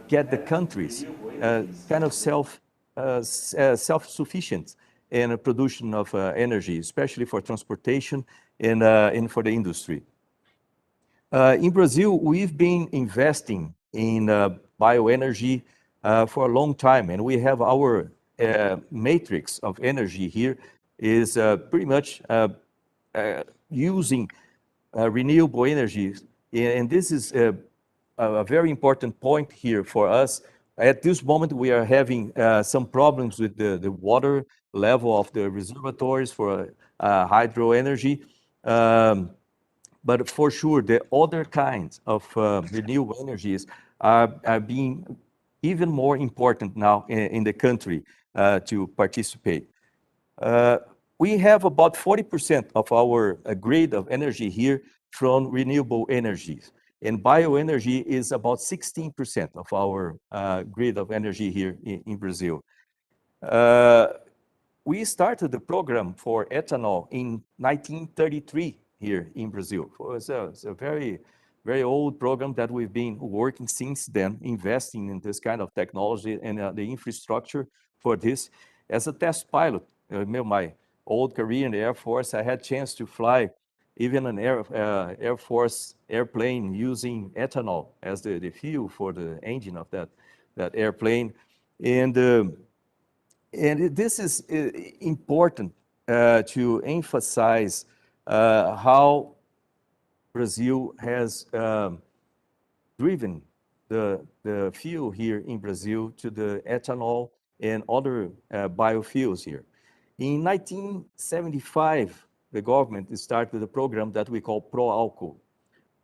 get the countries kind of self-sufficient in the production of energy, especially for transportation and for the industry. In Brazil, we've been investing in bioenergy for a long time, and we have our matrix of energy here is pretty much using renewable energies. And this is a very important point here for us. At this moment, we are having some problems with the water level of the reservoirs for hydro energy. But for sure, the other kinds of renewable energies are being even more important now in the country to participate. We have about 40% of our grid of energy here from renewable energies. And bioenergy is about 16% of our grid of energy here in Brazil. We started the program for ethanol in 1933 here in Brazil. It's a very, very old program that we've been working since then, investing in this kind of technology and the infrastructure for this. As a test pilot, my old career in the Air Force, I had a chance to fly even an Air Force airplane using ethanol as the fuel for the engine of that airplane. And this is important to emphasize how Brazil has driven the fuel here in Brazil to the ethanol and other biofuels here. In 1975, the government started a program that we call Pro-Álcool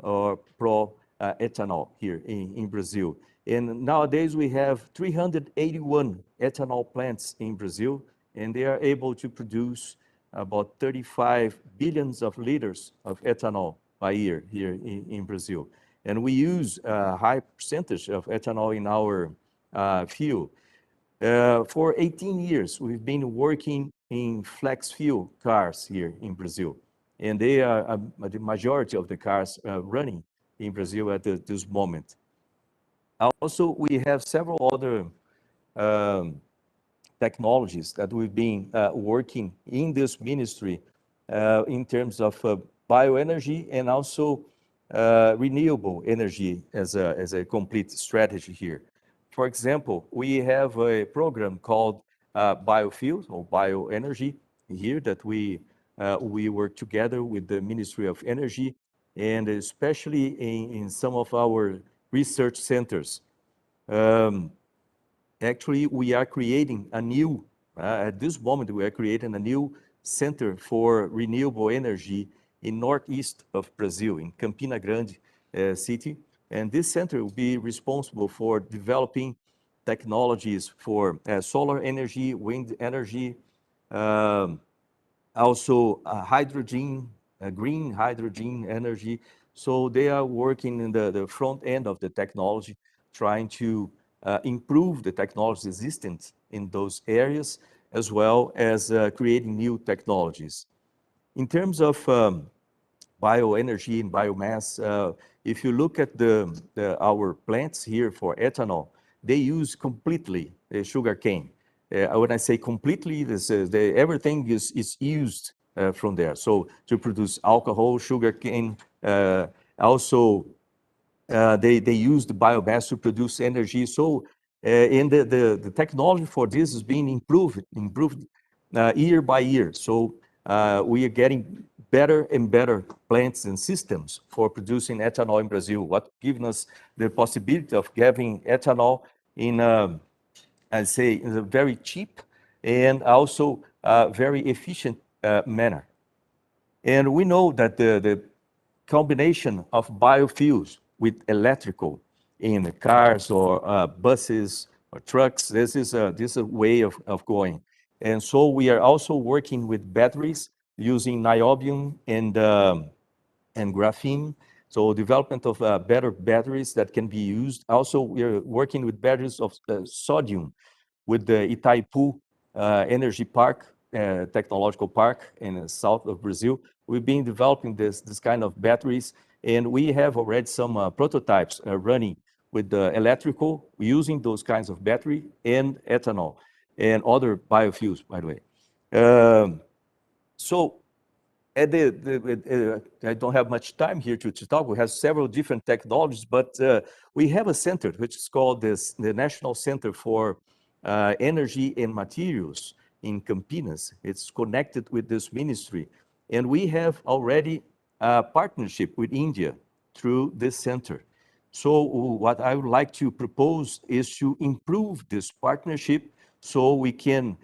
or Pro-Ethanol here in Brazil. And nowadays we have 381 ethanol plants in Brazil, and they are able to produce about 35 billions of liters of ethanol by year here in Brazil. And we use a high percentage of ethanol in our fuel. For 18 years, we've been working in flex fuel cars here in Brazil. And they are the majority of the cars running in Brazil at this moment. Also, we have several other technologies that we've been working in this ministry in terms of bioenergy and also renewable energy as a complete strategy here. For example, we have a program called Biofuel or bioenergy here that we work together with the Ministry of Energy and especially in some of our research centers. Actually, we are creating a new, at this moment, we are creating a new center for renewable energy in northeast of Brazil, in Campina Grande city. And this center will be responsible for developing technologies for solar energy, wind energy, also hydrogen, green hydrogen energy. So they are working in the front end of the technology, trying to improve the technology existent in those areas, as well as creating new technologies. In terms of bioenergy and biomass, if you look at our plants here for ethanol, they use completely sugar cane. When I say completely, everything is used from there. So to produce alcohol, sugar cane, also they use the biomass to produce energy. So and the technology for this is being improved year by year. So we are getting better and better plants and systems for producing ethanol in Brazil, what gives us the possibility of having ethanol in, I'd say, in a very cheap and also very efficient manner. And we know that the combination of biofuels with electrical in cars or buses or trucks, this is a way of going. And so we are also working with batteries using niobium and graphene. So development of better batteries that can be used. Also, we are working with batteries of sodium with the Itaipu Energy Park, technological park in the south of Brazil. We've been developing this kind of batteries, and we have already some prototypes running with the electrical, using those kinds of battery and ethanol and other biofuels, by the way. So I don't have much time here to talk. We have several different technologies, but we have a center which is called the National Center for Energy and Materials in Campinas. It's connected with this ministry. And we have already a partnership with India through this center. So what I would like to propose is to improve this partnership so we can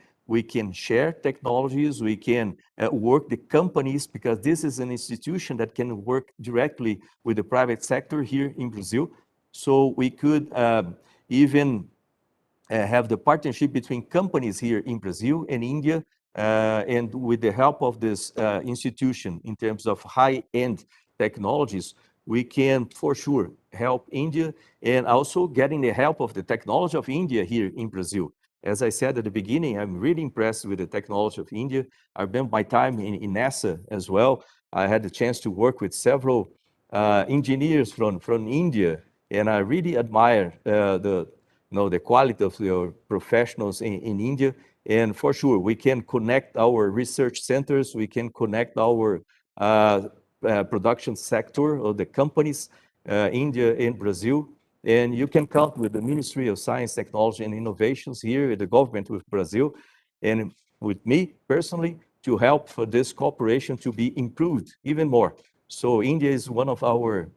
share technologies, we can work the companies, because this is an institution that can work directly with the private sector here in Brazil. So we could even have the partnership between companies here in Brazil and India, and with the help of this institution in terms of high-end technologies, we can for sure help India, and also getting the help of the technology of India here in Brazil. As I said at the beginning, I'm really impressed with the technology of India. I remember my time in NASA as well. I had the chance to work with several engineers from India, and I really admire the quality of your professionals in India. And for sure, we can connect our research centers, we can connect our production sector or the companies, India and Brazil. And you can count with the Ministry of Science, Technology and Innovations here, the government with Brazil, and with me personally, to help for this cooperation to be improved even more. So India is one of our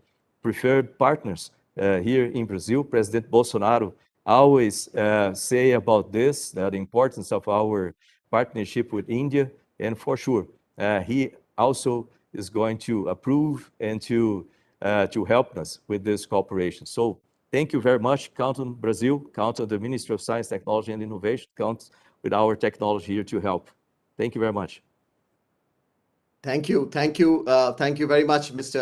preferred partners here in Brazil. President Bolsonaro always say about this, the importance of our partnership with India, and for sure, he also is going to approve and to help us with this cooperation. So thank you very much. Count on Brazil, count on the Ministry of Science, Technology and Innovation, count with our technology here to help. Thank you very much. Thank you. Thank you very much, Mr.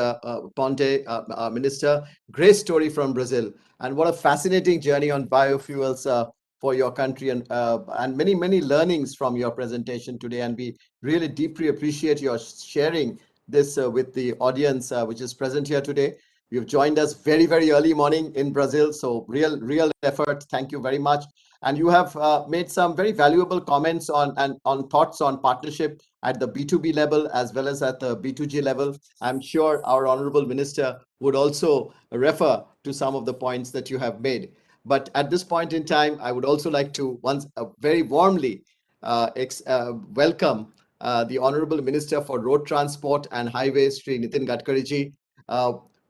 Ponte, Minister. Great story from Brazil. And what a fascinating journey on biofuels for your country, and many, many learnings from your presentation today. And we really deeply appreciate your sharing this with the audience which is present here today. You've joined us very, very early morning in Brazil. So real effort. Thank you very much. And you have made some very valuable comments on thoughts on partnership at the B2B level as well as at the B2G level. I'm sure our Honorable Minister would also refer to some of the points that you have made. But at this point in time, I would also like to once very warmly welcome the Honorable Minister for Road Transport and Highways, Sri Nitin Gadkari ji.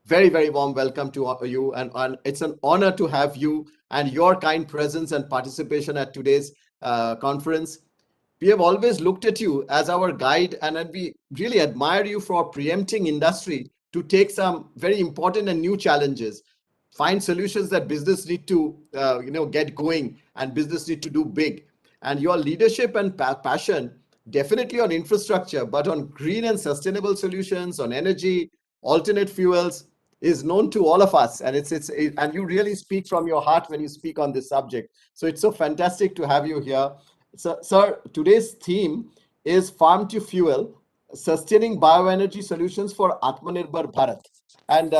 Very, very warm welcome to you. And it's an honor to have you and your kind presence and participation at today's conference. We have always looked at you as our guide, and we really admire you for preempting industry to take some very important and new challenges, find solutions that business need to get going and business need to do big. And your leadership and passion definitely on infrastructure, but on green and sustainable solutions, on energy, alternate fuels, is known to all of us. And and you really speak from your heart when you speak on this subject. So it's so fantastic to have you here. So, sir, today's theme is Farm to Fuel, Sustaining Bioenergy Solutions for AatmaNirbhar Bharat. And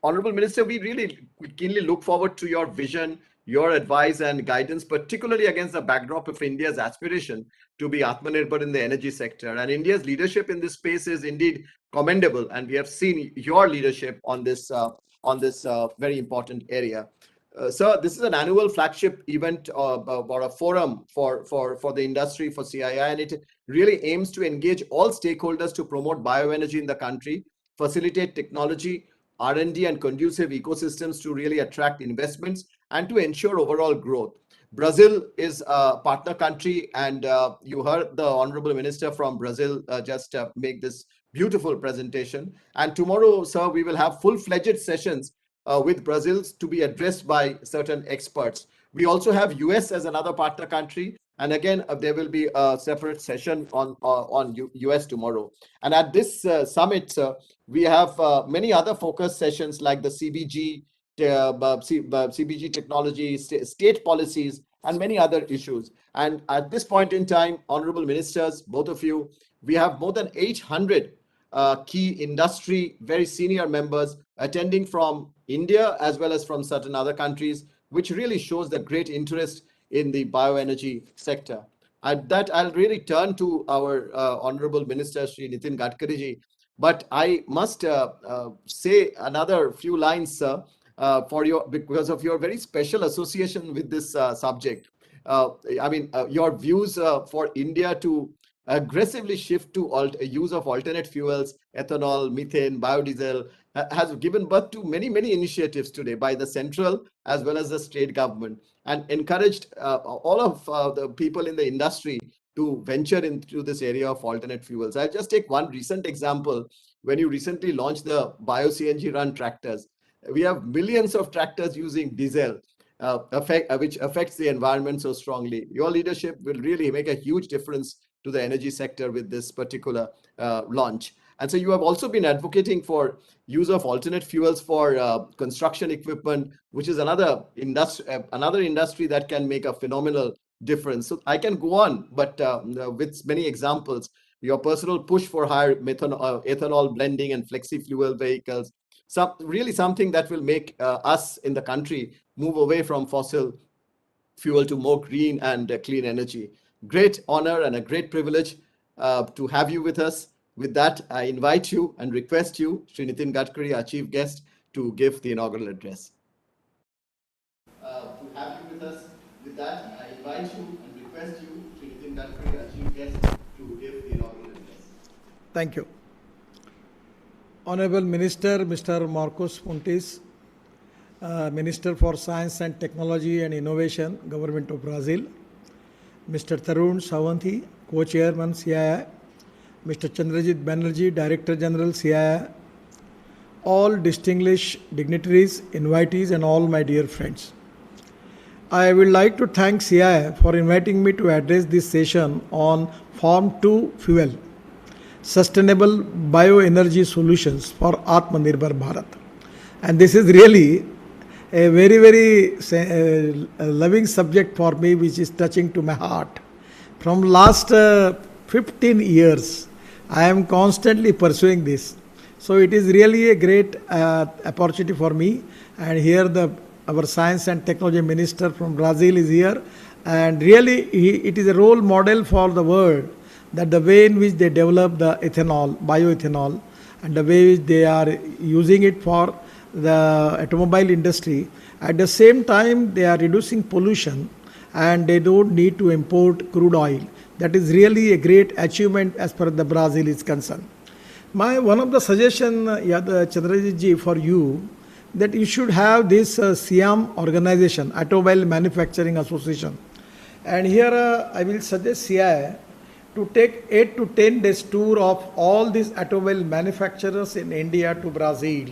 Honorable Minister, we really keenly look forward to your vision, your advice and guidance, particularly against the backdrop of India's aspiration to be Atmanirbhar in the energy sector. And India's leadership in this space is indeed commendable. And we have seen your leadership on this very important area. Sir, this is an annual flagship event or a forum for the industry, for CII, and it really aims to engage all stakeholders to promote bioenergy in the country, facilitate technology, R&D and conducive ecosystems to really attract investments and to ensure overall growth. Brazil is a partner country, and you heard the Honorable Minister from Brazil just make this beautiful presentation. And tomorrow, sir, we will have full-fledged sessions with Brazil to be addressed by certain experts. We also have US as another partner country. And again, there will be a separate session on US tomorrow. And at this summit, we have many other focus sessions like the CBG, CBG technology, state policies, and many other issues. And at this point in time, Honorable Ministers, both of you, we have more than 800 key industry, very senior members attending from India as well as from certain other countries, which really shows the great interest in the bioenergy sector. At that, I'll really turn to our Honorable Minister, Sri Nitin Gadkari ji. But I must say another few lines, sir, for your because of your very special association with this subject. Your views for India to aggressively shift to use of alternate fuels, ethanol, methane, biodiesel, has given birth to many, many initiatives today by the central as well as the state government, and encouraged all of the people in the industry to venture into this area of alternate fuels. I'll just take one recent example. When you recently launched the bio CNG run tractors, we have millions of tractors using diesel, which affects the environment so strongly. Your leadership will really make a huge difference to the energy sector with this particular launch. And so you have also been advocating for use of alternate fuels for construction equipment, which is another industry that can make a phenomenal difference. So I can go on, but with many examples, your personal push for higher ethanol blending and flexi fuel vehicles, really something that will make us in the country move away from fossil fuel to more green and clean energy. Great honor and a great privilege to have you with us. With that, I invite you and request you, Sri Nitin Gadkari, our chief guest, to give the inaugural address. To have you with us. With that, I invite you and request you, Sri Nitin Gadkari, our chief guest, to give the inaugural address. Thank you. Honorable Minister, Mr. Marcos Pontes, Minister for Science and Technology and Innovation, Government of Brazil, Mr. Tarun Sawanthi, Co-Chairman CII, Mr. Chandrajit Banerjee, Director General CII, all distinguished dignitaries, invitees, and all my dear friends. I would like to thank CII for inviting me to address this session on Farm to Fuel, Sustainable Bioenergy Solutions for AatmaNirbhar Bharat. And this is really a very, very loving subject for me, which is touching to my heart. From last 15 years, I am constantly pursuing this. So it is really a great opportunity for me. And here our Science and Technology Minister from Brazil is here. And really, it is a role model for the world, that the way in which they develop the ethanol, bioethanol, and the way they are using it for the automobile industry. At the same time, they are reducing pollution and they don't need to import crude oil. That is really a great achievement as far as the Brazil is concerned. One of the suggestion, Chandrajit ji, for you, that you should have this SIAM organization, Automobile Manufacturing Association. And here I will suggest CII to take 8 to 10 days tour of all these automobile manufacturers in India to Brazil,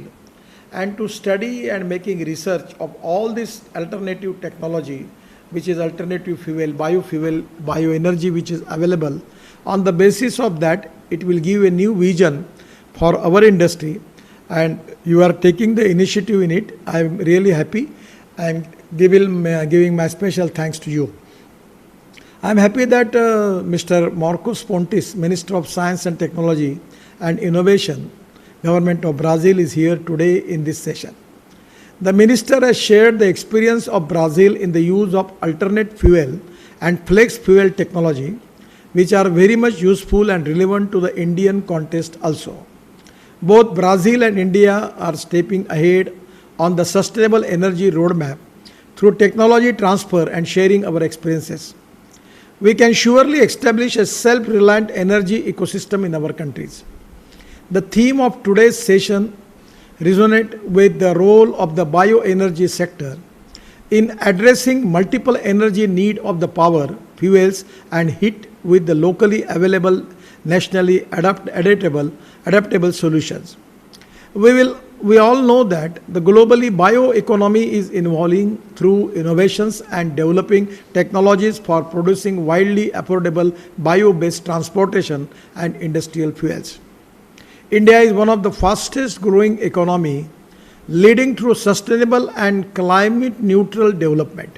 and to study and making research of all this alternative technology, which is alternative fuel, biofuel, bioenergy, which is available. On the basis of that, it will give a new vision for our industry, and you are taking the initiative in it. I am really happy. I am giving my special thanks to you. I am happy that Mr. Marcos Pontes, Minister of Science and Technology and Innovation, Government of Brazil, is here today in this session. The Minister has shared the experience of Brazil in the use of alternate fuel and flex fuel technology, which are very much useful and relevant to the Indian context also. Both Brazil and India are stepping ahead on the sustainable energy roadmap through technology transfer and sharing our experiences. We can surely establish a self-reliant energy ecosystem in our countries. The theme of today's session resonates with the role of the bioenergy sector in addressing multiple energy needs of the power, fuels, and heat with the locally available, nationally adaptable solutions. We all know that the globally bioeconomy is evolving through innovations and developing technologies for producing widely affordable bio-based transportation and industrial fuels. India is one of the fastest growing economy, leading through sustainable and climate neutral development.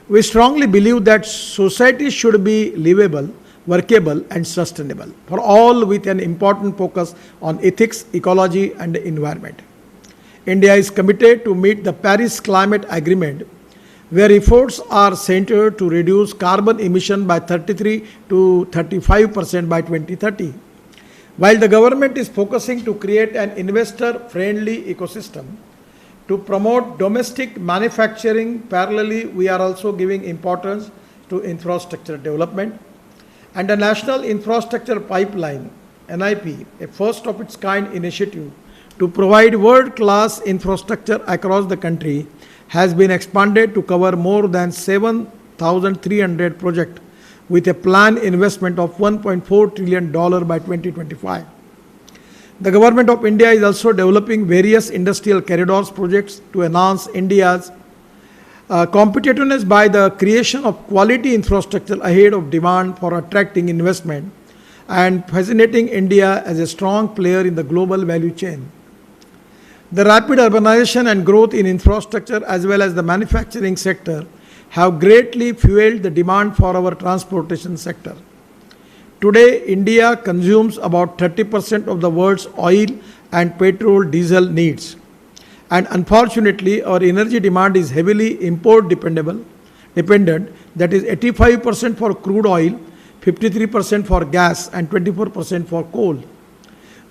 We strongly believe that society should be livable, workable, and sustainable for all, with an important focus on ethics, ecology, and the environment. India is committed to meet the Paris Climate Agreement, where efforts are centered to reduce carbon emission by 33 to 35% by 2030. While the government is focusing to create an investor-friendly ecosystem to promote domestic manufacturing, parallelly we are also giving importance to infrastructure development. And the National Infrastructure Pipeline, NIP, a first of its kind initiative to provide world-class infrastructure across the country, has been expanded to cover more than 7,300 projects with a planned investment of $1.4 trillion by 2025. The Government of India is also developing various industrial corridors projects to enhance India's competitiveness by the creation of quality infrastructure ahead of demand for attracting investment and fascinating India as a strong player in the global value chain. The rapid urbanization and growth in infrastructure as well as the manufacturing sector have greatly fueled the demand for our transportation sector. Today, India consumes about 30% of the world's oil and petrol diesel needs. And unfortunately, our energy demand is heavily import dependent, that is 85% for crude oil, 53% for gas and 24% for coal.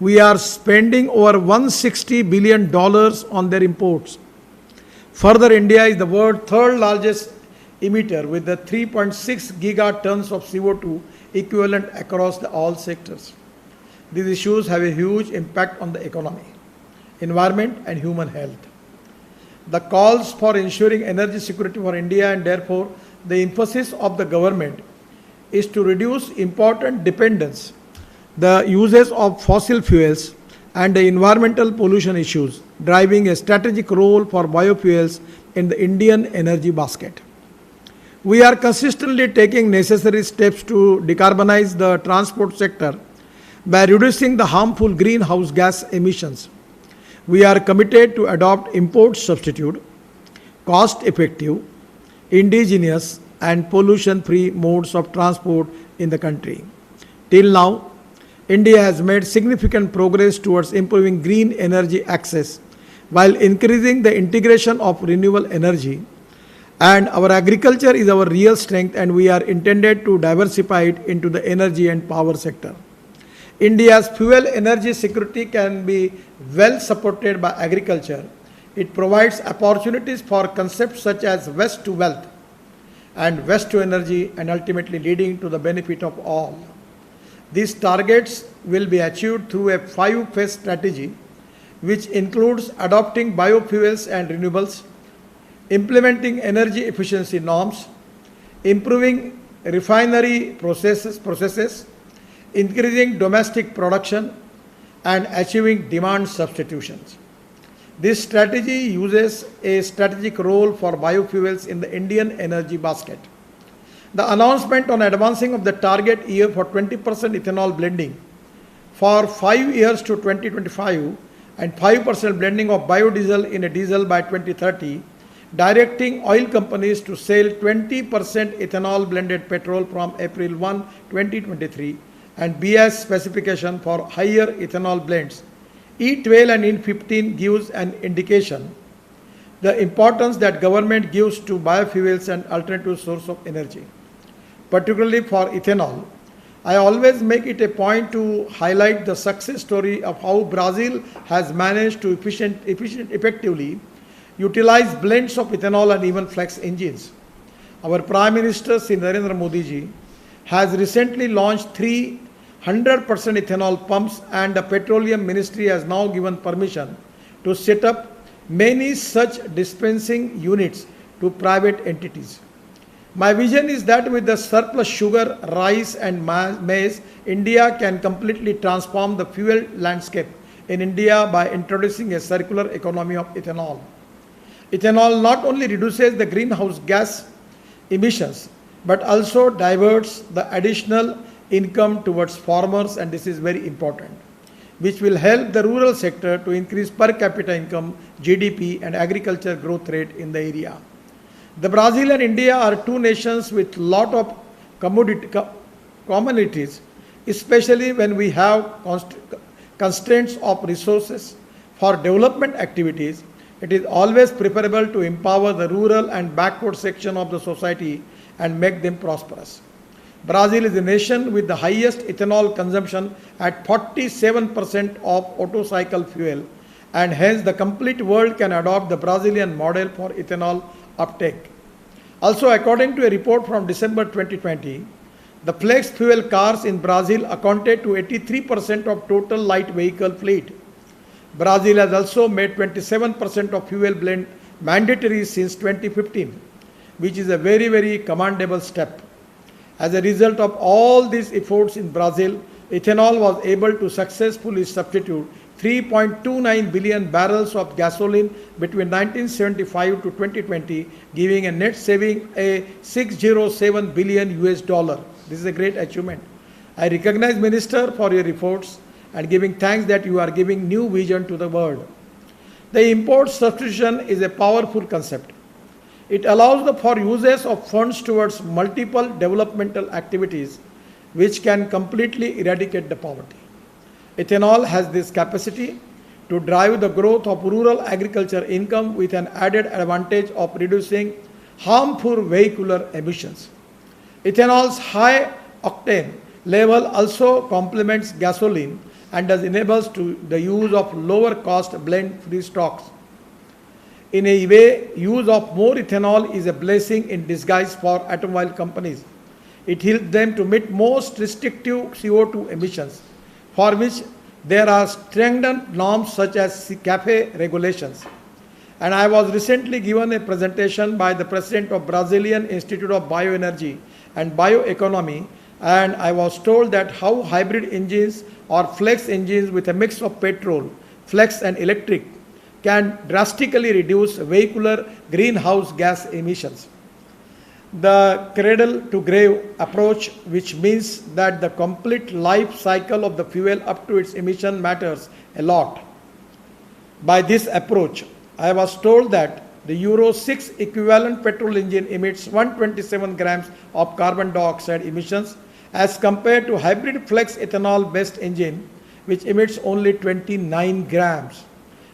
We are spending over $160 billion on their imports. Further, India is the world's third largest emitter with the 3.6 gigatons of CO2 equivalent across all sectors. These issues have a huge impact on the economy, environment and human health. The calls for ensuring energy security for India and therefore the emphasis of the government is to reduce important dependence, the uses of fossil fuels and the environmental pollution issues, driving a strategic role for biofuels in the Indian energy basket. We are consistently taking necessary steps to decarbonize the transport sector by reducing the harmful greenhouse gas emissions. We are committed to adopt import substitute, cost-effective, indigenous and pollution-free modes of transport in the country. Till now, India has made significant progress towards improving green energy access while increasing the integration of renewable energy. And our agriculture is our real strength and we are intended to diversify it into the energy and power sector. India's fuel energy security can be well supported by agriculture. It provides opportunities for concepts such as waste to wealth and waste to energy and ultimately leading to the benefit of all. These targets will be achieved through a 5-phase strategy which includes adopting biofuels and renewables, implementing energy efficiency norms, improving refinery processes, increasing domestic production, and achieving demand substitutions. This strategy uses a strategic role for biofuels in the Indian energy basket. The announcement on advancing of the target year for 20% ethanol blending for 5 years to 2025 and 5% blending of biodiesel in a diesel by 2030, directing oil companies to sell 20% ethanol blended petrol from April 1, 2023 and BS specification for higher ethanol blends. E12 and E15 gives an indication the importance that government gives to biofuels and alternative source of energy. Particularly for ethanol, I always make it a point to highlight the success story of how Brazil has managed to effectively utilize blends of ethanol and even flex engines. Our Prime Minister Sri Narendra Modi ji has recently launched 300% ethanol pumps and the Petroleum Ministry has now given permission to set up many such dispensing units to private entities. My vision is that with the surplus sugar, rice and maize, India can completely transform the fuel landscape in India by introducing a circular economy of ethanol. Ethanol not only reduces the greenhouse gas emissions, but also diverts the additional income towards farmers, and this is very important, which will help the rural sector to increase per capita income, GDP and agriculture growth rate in the area. The Brazil and India are two nations with lot of commonalities, especially when we have constraints of resources. For development activities, it is always preferable to empower the rural and backward section of the society and make them prosperous. Brazil is a nation with the highest ethanol consumption at 47% of autocycle fuel, and hence the complete world can adopt the Brazilian model for ethanol uptake. Also, according to a report from December 2020, the flex fuel cars in Brazil accounted to 83% of total light vehicle fleet. Brazil has also made 27% of fuel blend mandatory since 2015, which is a very commendable step. As a result of all these efforts in Brazil, ethanol was able to successfully substitute 3.29 billion barrels of gasoline between 1975 to 2020, giving a net saving a 607 billion US dollar. This is a great achievement. I recognize Minister for your efforts and giving thanks that you are giving new vision to the world. The import substitution is a powerful concept. It allows for uses of funds towards multiple developmental activities which can completely eradicate the poverty. Ethanol has this capacity to drive the growth of rural agriculture income with an added advantage of reducing harmful vehicular emissions. Ethanol's high octane level also complements gasoline and thus enables the use of lower cost blend free stocks. In a way, use of more ethanol is a blessing in disguise for automobile companies. It helps them to meet most restrictive CO2 emissions, for which there are stringent norms such as CAFE regulations. And I was recently given a presentation by the president of Brazilian Institute of Bioenergy and Bioeconomy, and I was told that how hybrid engines or flex engines with a mix of petrol, flex and electric can drastically reduce vehicular greenhouse gas emissions. The cradle to grave approach, which means that the complete life cycle of the fuel up to its emission matters a lot. By this approach, I was told that the Euro 6 equivalent petrol engine emits 127 grams of carbon dioxide emissions as compared to hybrid flex ethanol based engine which emits only 29 grams,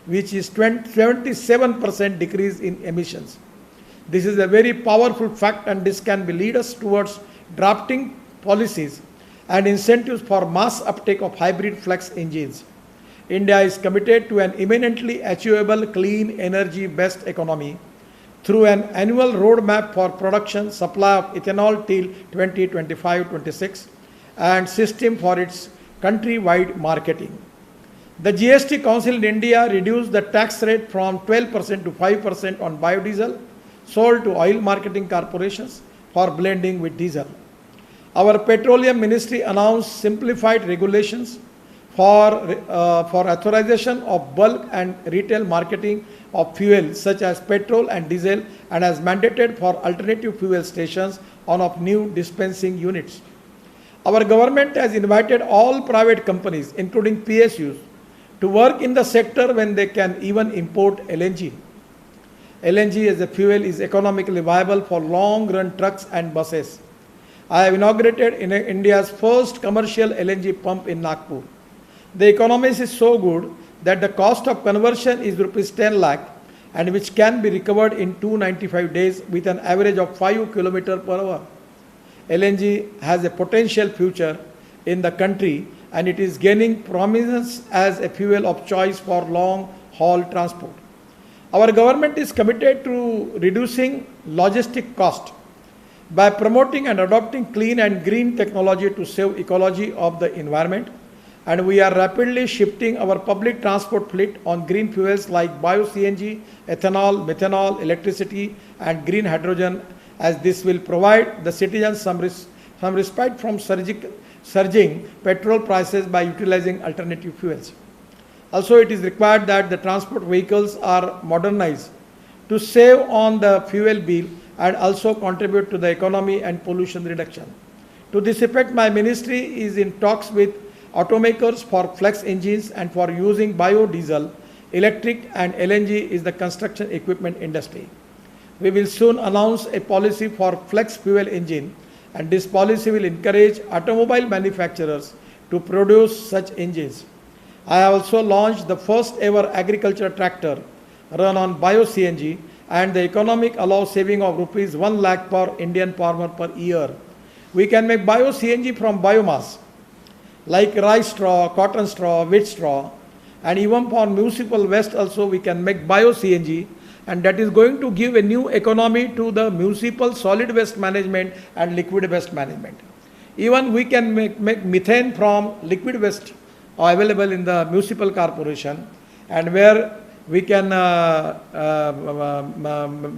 which is 77% decrease in emissions. This is a very powerful fact, and this can be lead us towards drafting policies and incentives for mass uptake of hybrid flex engines. India is committed to an eminently achievable clean energy based economy through an annual roadmap for production, supply of ethanol till 2025-26 and system for its country-wide marketing. The GST Council in India reduced the tax rate from 12% to 5% on biodiesel sold to oil marketing corporations for blending with diesel. Our Petroleum Ministry announced simplified regulations for authorization of bulk and retail marketing of fuel such as petrol and diesel, and has mandated for alternative fuel stations on of new dispensing units. Our government has invited all private companies, including PSUs, to work in the sector when they can even import LNG. LNG as a fuel is economically viable for long-run trucks and buses. I have inaugurated India's first commercial LNG pump in Nagpur. The economics is so good that the cost of conversion is rupees 10 lakh and which can be recovered in 295 days with an average of 5 km per hour. LNG has a potential future in the country and it is gaining prominence as a fuel of choice for long-haul transport. Our government is committed to reducing logistic cost by promoting and adopting clean and green technology to save ecology of the environment, and we are rapidly shifting our public transport fleet on green fuels like bio-CNG, ethanol, methanol, electricity and green hydrogen, as this will provide the citizens some respite from surging petrol prices by utilizing alternative fuels. Also, it is required that the transport vehicles are modernized to save on the fuel bill and also contribute to the economy and pollution reduction. To this effect, my ministry is in talks with automakers for flex engines and for using biodiesel, electric and LNG is the construction equipment industry. We will soon announce a policy for flex fuel engine, and this policy will encourage automobile manufacturers to produce such engines. I have also launched the first ever agriculture tractor run on bio-CNG, and the economic allows saving of rupees 1 lakh per Indian farmer per year. We can make bio-CNG from biomass like rice straw, cotton straw, wheat straw, and even for municipal waste also we can make bio-CNG, and that is going to give a new economy to the municipal solid waste management and liquid waste management. Even we can make methane from liquid waste available in the municipal corporation, and where we can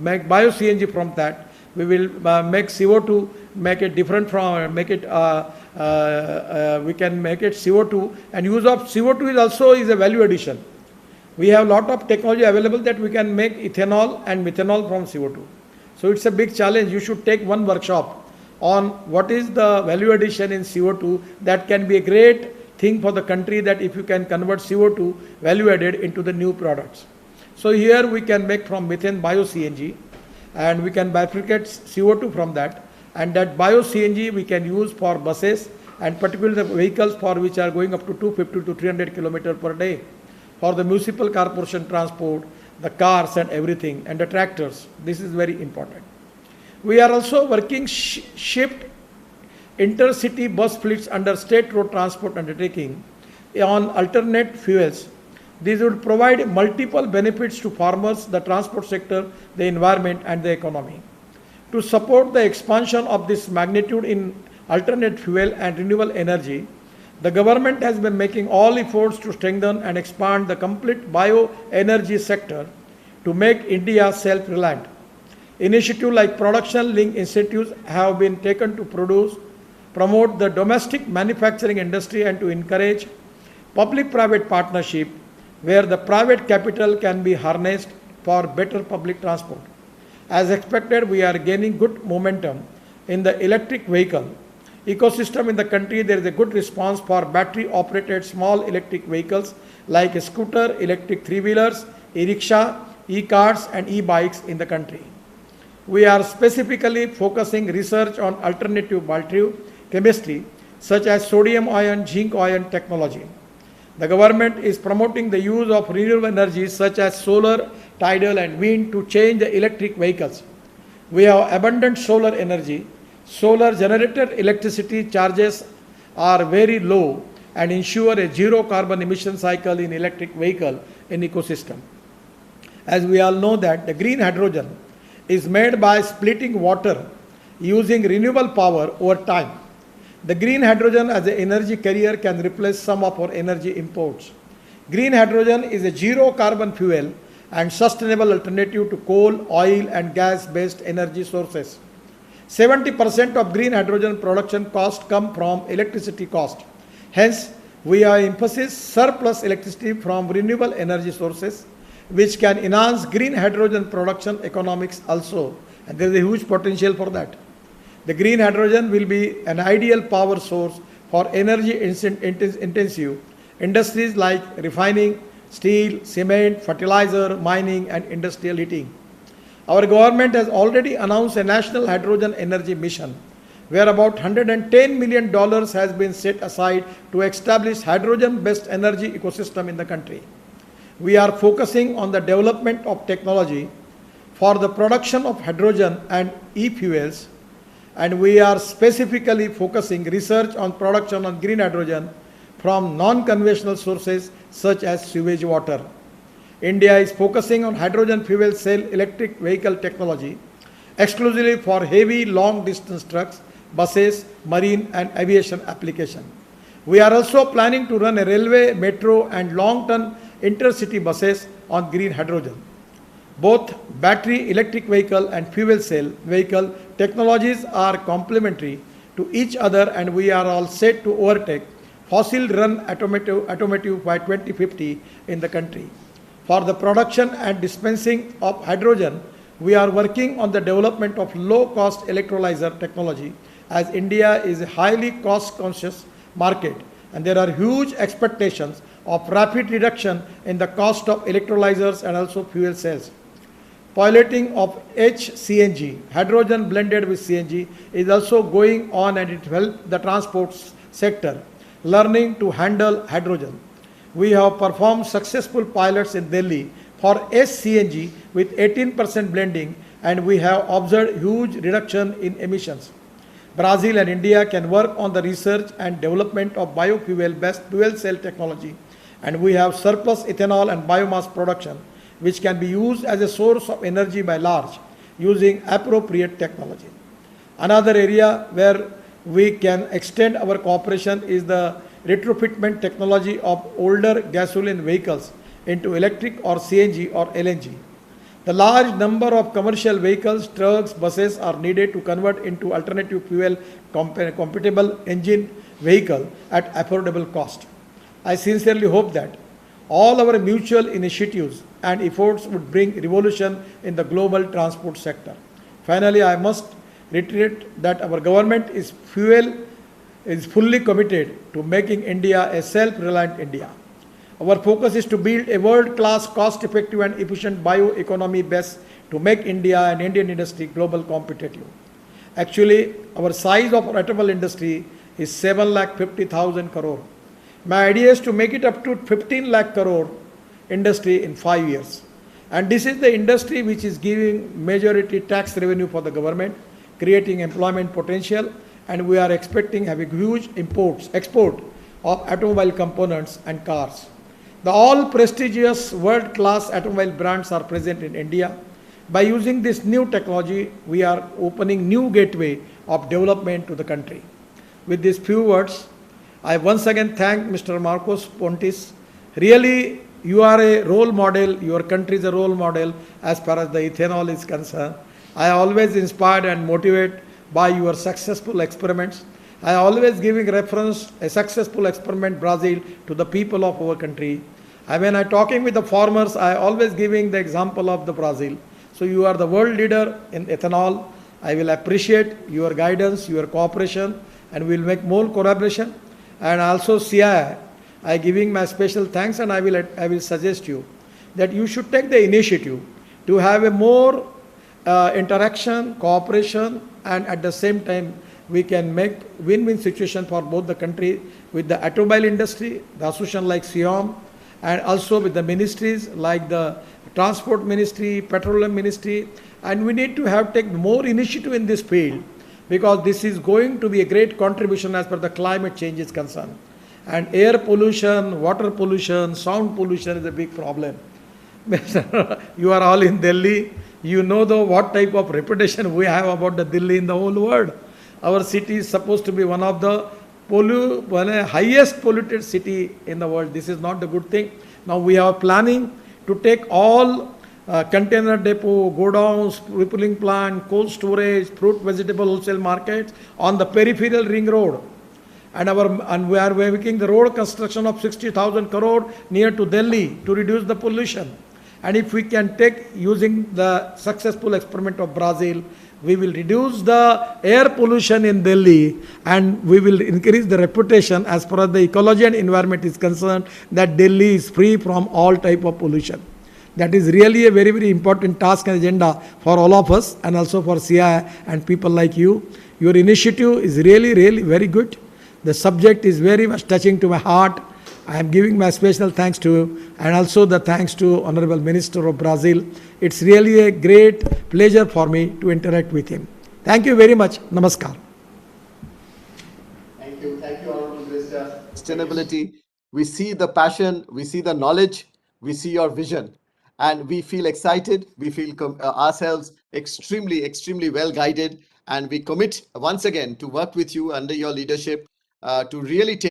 make bio-CNG from that. We will make CO2, make it different from, make it, we can make it CO2, and use of CO2 is also is a value addition. We have a lot of technology available that we can make ethanol and methanol from CO2. So it's a big challenge. You should take one workshop on what is the value addition in CO2. That can be a great thing for the country, that if you can convert CO2 value added into the new products. So here we can make from methane bio-CNG, and we can bifurcate CO2 from that, and that bio-CNG we can use for buses and particularly the vehicles for which are going up to 250 to 300 kilometers per day. For the municipal corporation transport, the cars and everything, and the tractors, this is very important. We are also working shift intercity bus fleets under state road transport undertaking on alternate fuels. These would provide multiple benefits to farmers, the transport sector, the environment and the economy. To support the expansion of this magnitude in alternate fuel and renewable energy, the government has been making all efforts to strengthen and expand the complete bioenergy sector to make India self-reliant. Initiatives like production-linked incentives have been taken to promote the domestic manufacturing industry and to encourage public-private partnership where the private capital can be harnessed for better public transport. As expected, we are gaining good momentum in the electric vehicle ecosystem in the country. There is a good response for battery-operated small electric vehicles like a scooter, electric three-wheelers, e-rickshaw, e-cars and e-bikes in the country. We are specifically focusing research on alternative battery chemistry such as sodium-ion, zinc-ion technology. The government is promoting the use of renewable energies such as solar, tidal and wind to change the electric vehicles. We have abundant solar energy. Solar generated electricity charges are very low and ensure a zero carbon emission cycle in electric vehicle in ecosystem. As we all know that the green hydrogen is made by splitting water using renewable power over time. The green hydrogen as an energy carrier can replace some of our energy imports. Green hydrogen is a zero carbon fuel and sustainable alternative to coal, oil and gas based energy sources. 70% of green hydrogen production cost come from electricity cost. Hence, we are emphasizing surplus electricity from renewable energy sources, which can enhance green hydrogen production economics also. And there is a huge potential for that. The green hydrogen will be an ideal power source for energy intensive industries like refining, steel, cement, fertilizer, mining and industrial heating. Our government has already announced a national hydrogen energy mission, where about $110 million has been set aside to establish hydrogen-based energy ecosystem in the country. We are focusing on the development of technology for the production of hydrogen and e-fuels, and we are specifically focusing research on production of green hydrogen from non-conventional sources such as sewage water. India is focusing on hydrogen fuel cell electric vehicle technology exclusively for heavy long distance trucks, buses, marine and aviation application. We are also planning to run a railway, metro and long-term intercity buses on green hydrogen. Both battery electric vehicle and fuel cell vehicle technologies are complementary to each other, and we are all set to overtake fossil run automotive by 2050 in the country. For the production and dispensing of hydrogen, we are working on the development of low-cost electrolyzer technology, as India is a highly cost-conscious market and there are huge expectations of rapid reduction in the cost of electrolyzers and also fuel cells. Piloting of HCNG, hydrogen blended with CNG, is also going on, and it helps the transport sector learning to handle hydrogen. We have performed successful pilots in Delhi for SCNG with 18% blending, and we have observed huge reduction in emissions. Brazil and India can work on the research and development of biofuel based fuel cell technology, and we have surplus ethanol and biomass production, which can be used as a source of energy by large using appropriate technology. Another area where we can extend our cooperation is the retrofitment technology of older gasoline vehicles into electric or CNG or LNG. The large number of commercial vehicles, trucks, buses are needed to convert into alternative fuel compatible engine vehicle at affordable cost. I sincerely hope that all our mutual initiatives and efforts would bring revolution in the global transport sector. Finally, I must reiterate that our government is fully committed to making India a self-reliant India. Our focus is to build a world-class, cost-effective and efficient bioeconomy base to make India and Indian industry global competitive. Actually, our size of our automobile industry is 7,50,000 crore. My idea is to make it up to 15 lakh crore industry in 5 years. And this is the industry which is giving majority tax revenue for the government, creating employment potential, and we are expecting having huge export of automobile components and cars. The all prestigious world-class automobile brands are present in India. By using this new technology, we are opening new gateway of development to the country. With these few words, I once again thank Mr. Marcos Pontis. Really, you are a role model, your country is a role model as far as the ethanol is concerned. I always inspired and motivated by your successful experiments. I always giving reference a successful experiment Brazil to the people of our country. When I talking with the farmers, I always giving the example of the Brazil. So you are the world leader in ethanol. I will appreciate your guidance, your cooperation, and we will make more collaboration. And also CII, I giving my special thanks, and I will suggest you that you should take the initiative to have a more interaction, cooperation, and at the same time we can make win-win situation for both the country with the automobile industry, the association like SIOM, and also with the ministries like the Transport Ministry, Petroleum Ministry, and we need to have take more initiative in this field because this is going to be a great contribution as per the climate change is concerned. And air pollution, water pollution, sound pollution is a big problem. You are all in Delhi. You know what type of reputation we have about the Delhi in the whole world. Our city is supposed to be one of the highest polluted city in the world. This is not a good thing. Now we are planning to take all container depot, godowns, repelling plant, cold storage, fruit, vegetable wholesale markets on the peripheral ring road. And we are making the road construction of 60,000 crore near to Delhi to reduce the pollution. And if we can take using the successful experiment of Brazil, we will reduce the air pollution in Delhi and we will increase the reputation as far as the ecology and environment is concerned that Delhi is free from all type of pollution. That is really a very, very important task and agenda for all of us and also for CII and people like you. Your initiative is really, really very good. The subject is very much touching to my heart. I am giving my special thanks to you and also the thanks to Honorable Minister of Brazil. It's really a great pleasure for me to interact with him. Thank you very much. Namaskar. Thank you, Honorable Minister. Sustainability, we see the passion, we see the knowledge, we see your vision, and we feel excited. We feel ourselves extremely, extremely well guided, and we commit once again to work with you under your leadership to really take